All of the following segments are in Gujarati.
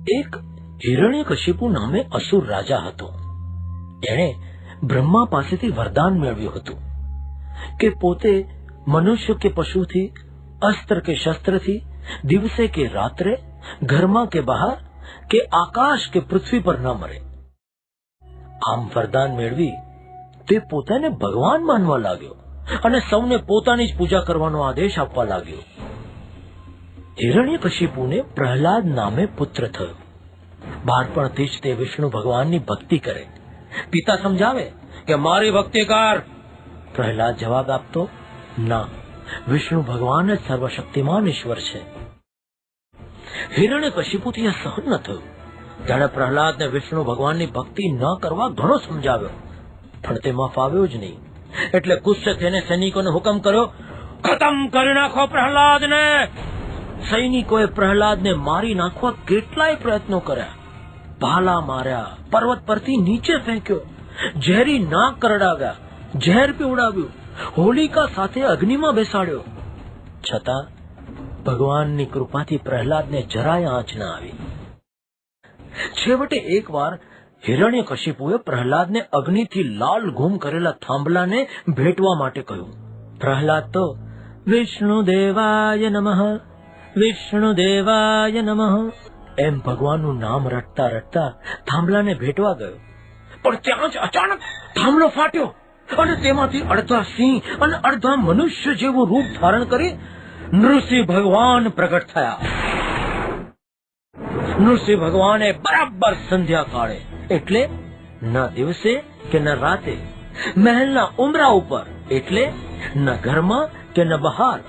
એક હિરણ્યકશિપુ નામે અસુર રાજા હતો. એણે બ્રહ્મા પાસેથી વરદાન મેળવ્યું હતું કે પોતે મનુષ્ય કે પશુથી, અસ્ત્ર કે શસ્ત્રથી, દિવસે કે રાત્રે, ઘરમાં કે બહાર, કે આકાશ કે પૃથ્વી પર ન મરે. આમ વરદાન મેળવી તે પોતાને ભગવાન માનવા લાગ્યો અને સૌને પોતાની જ પૂજા કરવાનો આદેશ આપવા લાગ્યો. હિરણ્યકશિપુને પ્રહલાદ નામે પુત્ર થયો. બાળપણથી જ તે વિષ્ણુ ભગવાનની ભક્તિ કરે. પિતા સમજાવે કે મારી ભક્તિ કર. પ્રહલાદ જવાબ આપતો, ના, વિષ્ણુ ભગવાન જ સર્વશક્તિમાન ઈશ્વર છે. હિરણ્યકશિપુથી આ સહન ન થયું. તેણે પ્રહલાદને વિષ્ણુ ભગવાનની ભક્તિ ન કરવા ઘણો સમજાવ્યો, પણ તેમાં ફાવ્યો જ નહીં. એટલે ગુસ્સે થઈને સૈનિકોને હુકમ કર્યો, ખતમ કરી નાખો પ્રહલાદને. સૈનિકોએ પ્રહલાદને મારી નાખવા કેટલાય પ્રયત્નો કર્યા. ભાલા માર્યા, પર્વત પરથી નીચે ફેંક્યો, ઝેરી નાગ કરડાવ્યા, ઝેર પીવડાવ્યું, હોલિકા સાથે અગ્નિમાં બેસાડ્યો. છતાં ભગવાનની કૃપાથી પ્રહલાદને જરાય આંચ ન આવી. છેવટે એકવાર હિરણ્યકશિપુએ પ્રહલાદને અગ્નિથી લાલ ઘૂમ કરેલા થાંભલાને ભેટવા માટે કહ્યું. પ્રહલાદ તો વિષ્ણુદેવાય નમઃ, વિષ્ણુદેવાય નમઃ એમ ભગવાનનું નામ રટતા રટતા થાંભલાને ભેટવા ગયો. પણ ત્યાં જ અચાનક થાંભલો ફાટ્યો અને તેમાંથી અડધા સિંહ અને અડધા મનુષ્ય જેવું રૂપ ધારણ કરી નૃસિંહ ભગવાન પ્રગટ થયા. નૃસિંહ ભગવાને બરાબર સંધ્યા કાળે, એટલે ન દિવસે કે ન રાતે, મહેલના ઉંબરા ઉપર, એટલે ન ઘરમાં કે ન બહાર,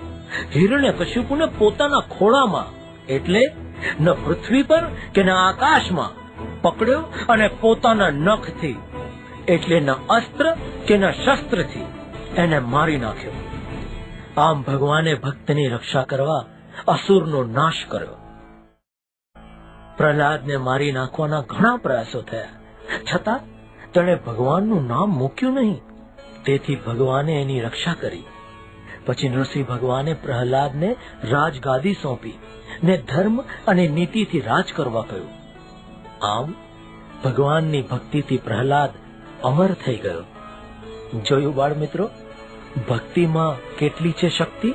હિરણ્યકશિપુને પોતાના ખોળામાં, એટલે ન પૃથ્વી પર કે ન આકાશમાં પકડ્યો અને પોતાના નખથી, એટલે ન અસ્ત્ર કે ન શસ્ત્રથી એને મારી નાખ્યો. આમ ભગવાને ભક્તની રક્ષા કરવા અસુરનો નાશ કર્યો. પ્રહલાદને મારી નાખવાના ઘણા પ્રયાસો થયા, છતાં તેણે ભગવાનનું નામ મૂક્યું નહીં. તેથી ભગવાને એની રક્ષા કરી. પછી નૃસિંહ ભગવાને પ્રહલાદને રાજગાદી સોંપી ને ધર્મ અને નીતિથી રાજ કરવા કહ્યું. આમ ભગવાનની ભક્તિથી પ્રહલાદ અમર થઈ ગયો. જોયું બાળ મિત્રો, ભક્તિમાં કેટલી છે શક્તિ.